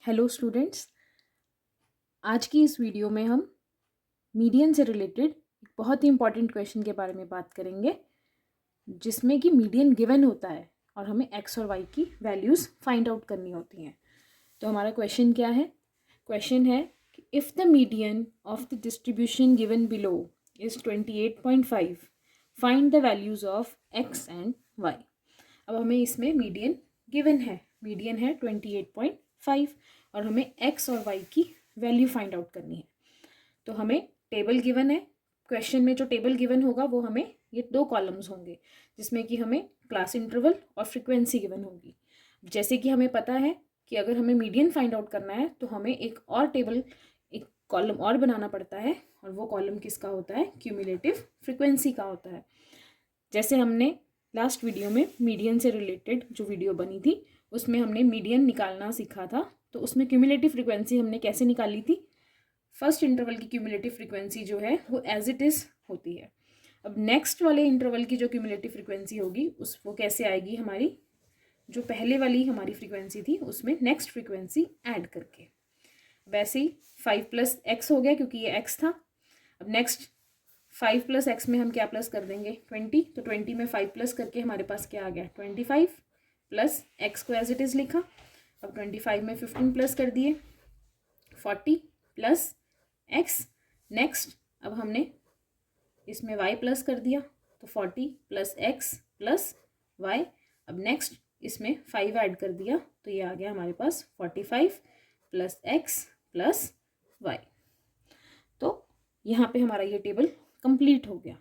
Hello students, आज की इस वीडियो में हम मीडियन से रिलेटेड एक बहुत ही इंपॉर्टेंट क्वेश्चन के बारे में बात करेंगे, जिसमें कि मीडियन गिवन होता है और हमें एक्स और वाई की वैल्यूज़ फाइंड आउट करनी होती हैं। तो हमारा क्वेश्चन क्या है? क्वेश्चन है कि if the median of the distribution given below is 28.5, find the values of X and Y. अब हमें इसमें मीडियन गिवन है, मीडियन है 28.5 और हमें एक्स और वाई की वैल्यू फाइंड आउट करनी है। तो हमें टेबल गिवन है, क्वेश्चन में जो टेबल गिवन होगा वो हमें ये 2 कॉलम्स होंगे, जिसमें कि हमें क्लास इंटरवल और फ्रीक्वेंसी गिवन होगी। जैसे कि हमें पता है कि अगर हमें मीडियन फाइंड आउट करना है तो हमें एक और टेबल, एक कॉलम और बनाना पड़ता है, और वो कॉलम किसका होता है? क्यूमुलेटिव फ्रीक्वेंसी का होता है। जैसे हमने लास्ट वीडियो में मीडियन से रिलेटेड जो वीडियो बनी थी उसमें हमने मीडियन निकालना सीखा था, तो उसमें क्यूमुलेटिव फ्रीक्वेंसी हमने कैसे निकाली थी? फर्स्ट इंटरवल की क्यूमुलेटिव फ्रीक्वेंसी जो है वो एज इट इज़ होती है। अब नेक्स्ट वाले इंटरवल की जो क्यूमुलेटिव फ्रीक्वेंसी होगी वो कैसे आएगी? हमारी जो पहले वाली हमारी फ्रीक्वेंसी थी उसमें नेक्स्ट फ्रीक्वेंसी ऐड करके। वैसे ही 5 + x हो गया क्योंकि ये x था। अब नेक्स्ट 5 + x में हम क्या प्लस कर देंगे? 20। तो 20 में 5 प्लस करके हमारे पास क्या आ गया? 25 प्लस x को एज इट इज़ लिखा। अब 25 में 15 प्लस कर दिए, 40 प्लस x। नेक्स्ट अब हमने इसमें y प्लस कर दिया, तो 40 प्लस x प्लस y। अब नेक्स्ट इसमें 5 ऐड कर दिया, तो ये आ गया हमारे पास 45 प्लस x प्लस y। तो यहाँ पे हमारा ये टेबल कंप्लीट हो गया।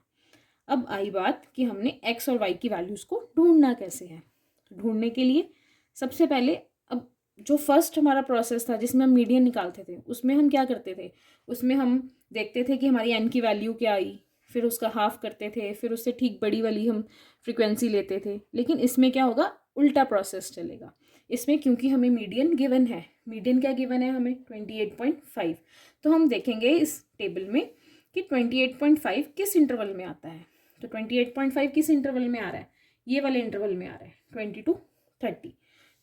अब आई बात कि हमने x और y की वैल्यूज़ को ढूंढना कैसे है। ढूंढने के लिए सबसे पहले, अब जो फर्स्ट हमारा प्रोसेस था जिसमें हम मीडियन निकालते थे, उसमें हम क्या करते थे? उसमें हम देखते थे कि हमारी n की वैल्यू क्या आई, फिर उसका हाफ करते थे, फिर उससे ठीक बड़ी वाली हम फ्रीक्वेंसी लेते थे। लेकिन इसमें क्या होगा? उल्टा प्रोसेस चलेगा। इसमें क्योंकि हमें मीडियन गिवन है, मीडियन क्या गिवन है हमें? 28.5। तो हम देखेंगे इस टेबल में कि 28.5 किस इंटरवल में आता है। तो 28.5 किस इंटरवल में आ रहा है? ये वाले इंटरवल में आ रहा है, 20 to 30।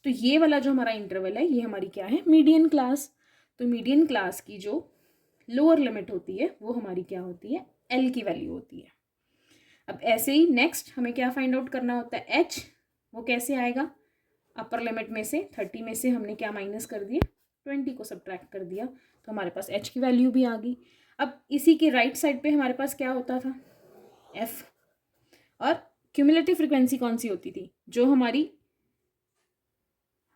तो ये वाला जो हमारा इंटरवल है ये हमारी क्या है? Median class. तो मीडियन क्लास की जो लोअर लिमिट होती है वो हमारी क्या होती है? एल की वैल्यू होती है। अब ऐसे ही नेक्स्ट हमें क्या फाइंड आउट करना होता है? एच। वो कैसे आएगा? अपर लिमिट में से 30 में से हमने क्या माइनस कर दिया? 20 को सब्ट्रैक्ट कर दिया, तो हमारे पास एच की वैल्यू भी आ गई। अब इसी के राइट साइड पे हमारे पास क्या होता था? एफ। और क्यूमुलेटिव फ्रीक्वेंसी कौन सी होती थी? जो हमारी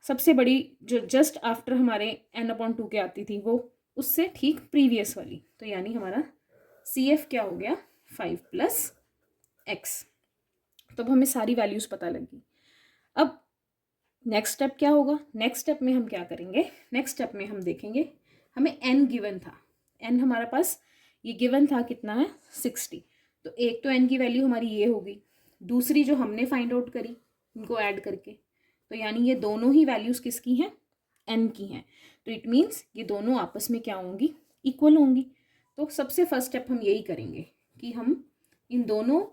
सबसे बड़ी, जो जस्ट आफ्टर हमारे n/2 के आती थी, वो उससे ठीक प्रीवियस वाली। तो यानी हमारा सी एफ क्या हो गया? 5 + x। तो अब हमें सारी वैल्यूज़ पता लगी। अब नेक्स्ट स्टेप क्या होगा? नेक्स्ट स्टेप में हम क्या करेंगे? नेक्स्ट स्टेप में हम देखेंगे, हमें n गिवन था, n हमारे पास ये गिवन था कितना है? 60। तो एक तो n की वैल्यू हमारी ये होगी, दूसरी जो हमने फाइंड आउट करी इनको ऐड करके, तो यानी ये दोनों ही वैल्यूज़ किसकी हैं? n की हैं। तो इट मीन्स ये दोनों आपस में क्या होंगी? इक्वल होंगी। तो सबसे फर्स्ट स्टेप हम यही करेंगे कि हम इन दोनों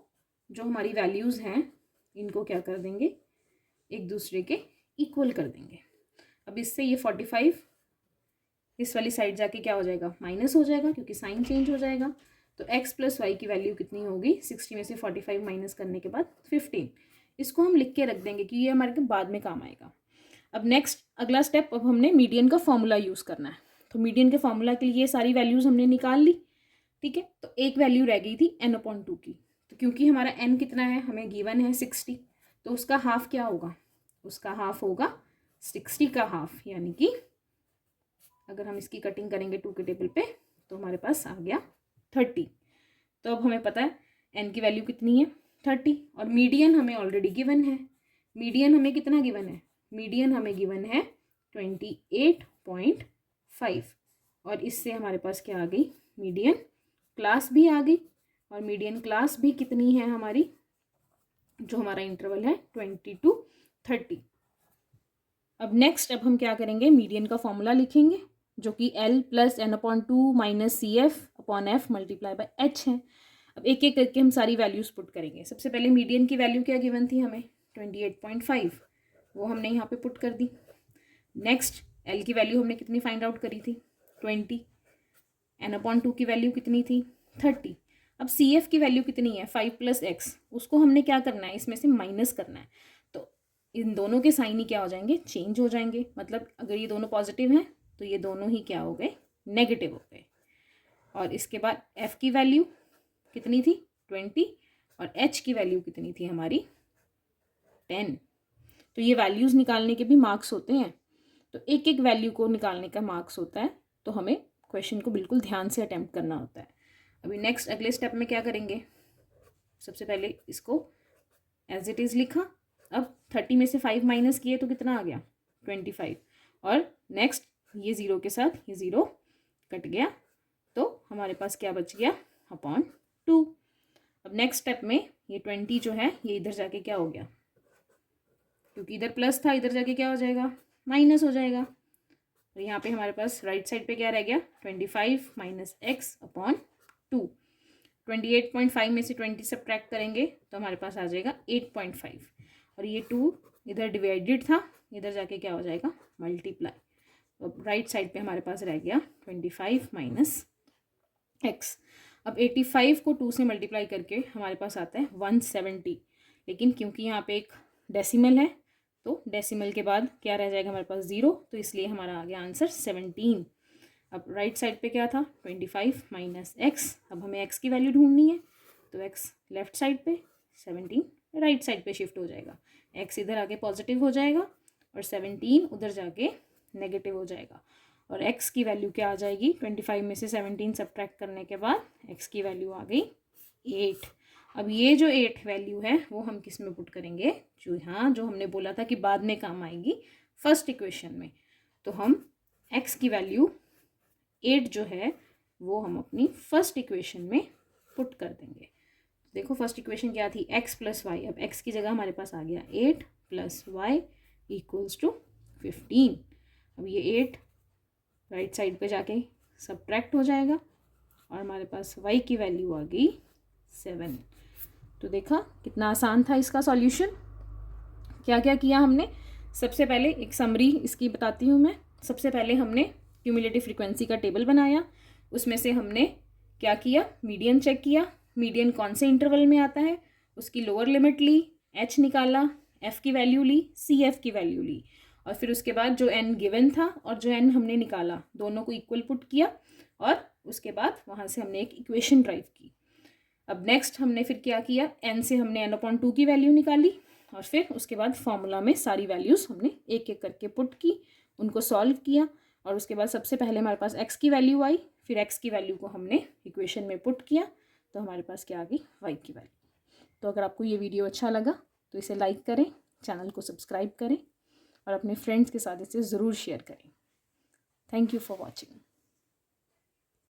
जो हमारी वैल्यूज़ हैं इनको क्या कर देंगे? एक दूसरे के इक्वल कर देंगे। अब इससे ये 45 इस वाली साइड जाके क्या हो जाएगा? माइनस हो जाएगा, क्योंकि साइन चेंज हो जाएगा। तो x + y की वैल्यू कितनी होगी? 60 में से 45 माइनस करने के बाद 15। इसको हम लिख के रख देंगे कि ये हमारे बाद में काम आएगा। अब नेक्स्ट अगला स्टेप, अब हमने मीडियन का फॉर्मूला यूज़ करना है। तो मीडियन के फॉर्मूला के लिए सारी वैल्यूज़ हमने निकाल ली, ठीक है। तो एक वैल्यू रह गई थी n/2 की। तो क्योंकि हमारा n कितना है? हमें गिवन है 60। तो उसका हाफ क्या होगा? उसका हाफ होगा 60 का हाफ, यानी कि अगर हम इसकी कटिंग करेंगे 2 के टेबल पे तो हमारे पास आ गया 30। तो अब हमें पता है n की वैल्यू कितनी है? 30। और मीडियन हमें ऑलरेडी गिवन है। मीडियन हमें कितना गिवन है? मीडियन हमें गिवन है 28.5। और इससे हमारे पास क्या आ गई? मीडियन क्लास भी आ गई। और मीडियन क्लास भी कितनी है हमारी? जो हमारा इंटरवल है 20 to 30। अब नेक्स्ट, अब हम क्या करेंगे? मीडियन का फॉर्मूला लिखेंगे, जो कि L + n/2 - CF/F × H है। अब एक एक करके हम सारी वैल्यूज़ पुट करेंगे। सबसे पहले मीडियन की वैल्यू क्या गिवन थी हमें? 28.5, वो हमने यहाँ पे पुट कर दी। नेक्स्ट एल की वैल्यू हमने कितनी फाइंड आउट करी थी 20, n/2 की वैल्यू कितनी थी 30। अब सी एफ की वैल्यू कितनी है 5 + x, उसको हमने क्या करना है इसमें से माइनस करना है। तो इन दोनों के साइन ही क्या हो जाएंगे चेंज हो जाएंगे, मतलब अगर ये दोनों पॉजिटिव हैं तो ये दोनों ही क्या हो गए नेगेटिव हो गए। और इसके बाद f की वैल्यू कितनी थी 20 और h की वैल्यू कितनी थी हमारी 10। तो ये वैल्यूज़ निकालने के भी मार्क्स होते हैं, तो एक एक वैल्यू को निकालने का मार्क्स होता है, तो हमें क्वेश्चन को बिल्कुल ध्यान से अटेम्प्ट करना होता है। अभी नेक्स्ट अगले स्टेप में क्या करेंगे, सबसे पहले इसको एज इट इज़ लिखा। अब 30 में से 5 माइनस किए तो कितना आ गया 25, और नेक्स्ट ये 0 के साथ ये 0 कट गया, तो हमारे पास क्या बच गया /2। अब नेक्स्ट स्टेप में ये 20 जो है ये इधर जाके क्या हो गया, क्योंकि इधर प्लस था इधर जाके क्या हो जाएगा माइनस हो जाएगा। तो यहाँ पे हमारे पास राइट साइड पे क्या रह गया 25 - x/2। 28.5 में से 20 सब्ट्रैक्ट करेंगे तो हमारे पास आ जाएगा 8.5, और ये 2 इधर डिवाइडेड था इधर जाके क्या हो जाएगा मल्टीप्लाई। तो राइट साइड पे हमारे पास रह गया 25 - x। अब 85 को 2 से मल्टीप्लाई करके हमारे पास आता है 170, लेकिन क्योंकि यहाँ पे एक डेसिमल है तो डेसिमल के बाद क्या रह जाएगा हमारे पास 0, तो इसलिए हमारा आ गया आंसर 17। अब राइट साइड पे क्या था 25 - x। अब हमें x की वैल्यू ढूंढनी है, तो x लेफ्ट साइड पे 17 राइट साइड पे शिफ्ट हो जाएगा, x इधर आके पॉजिटिव हो जाएगा और 17 उधर जाके नेगेटिव हो जाएगा। और x की वैल्यू क्या आ जाएगी 25 में से 17 सब्ट्रैक्ट करने के बाद x की वैल्यू आ गई 8। अब ये जो 8 वैल्यू है वो हम किस में पुट करेंगे, जो हमने बोला था कि बाद में काम आएगी फर्स्ट इक्वेशन में। तो हम x की वैल्यू 8 जो है वो हम अपनी फर्स्ट इक्वेशन में पुट कर देंगे। देखो फर्स्ट इक्वेशन क्या थी x + y, अब x की जगह हमारे पास आ गया 8 + y = 15। अब ये 8 राइट साइड पे जाके सब्ट्रैक्ट हो जाएगा और हमारे पास y की वैल्यू आ गई 7। तो देखा कितना आसान था इसका सॉल्यूशन। क्या क्या किया हमने, सबसे पहले एक समरी इसकी बताती हूँ मैं। सबसे पहले हमने क्यूमुलेटिव फ्रीक्वेंसी का टेबल बनाया, उसमें से हमने क्या किया मीडियन चेक किया, मीडियन कौन से इंटरवल में आता है उसकी लोअर लिमिट ली, h निकाला, f की वैल्यू ली, cf की वैल्यू ली, और फिर उसके बाद जो n गिवन था और जो n हमने निकाला दोनों को इक्वल पुट किया, और उसके बाद वहाँ से हमने एक इक्वेशन ड्राइव की। अब नेक्स्ट हमने फिर क्या किया, n से हमने n/2 की वैल्यू निकाली, और फिर उसके बाद फॉर्मूला में सारी वैल्यूज़ हमने एक एक करके पुट की, उनको सॉल्व किया, और उसके बाद सबसे पहले हमारे पास x की वैल्यू आई, फिर x की वैल्यू को हमने इक्वेशन में पुट किया, तो हमारे पास क्या आ गई y की वैल्यू। तो अगर आपको ये वीडियो अच्छा लगा तो इसे लाइक करें, चैनल को सब्सक्राइब करें और अपने फ्रेंड्स के साथ इसे ज़रूर शेयर करें। Thank you for watching.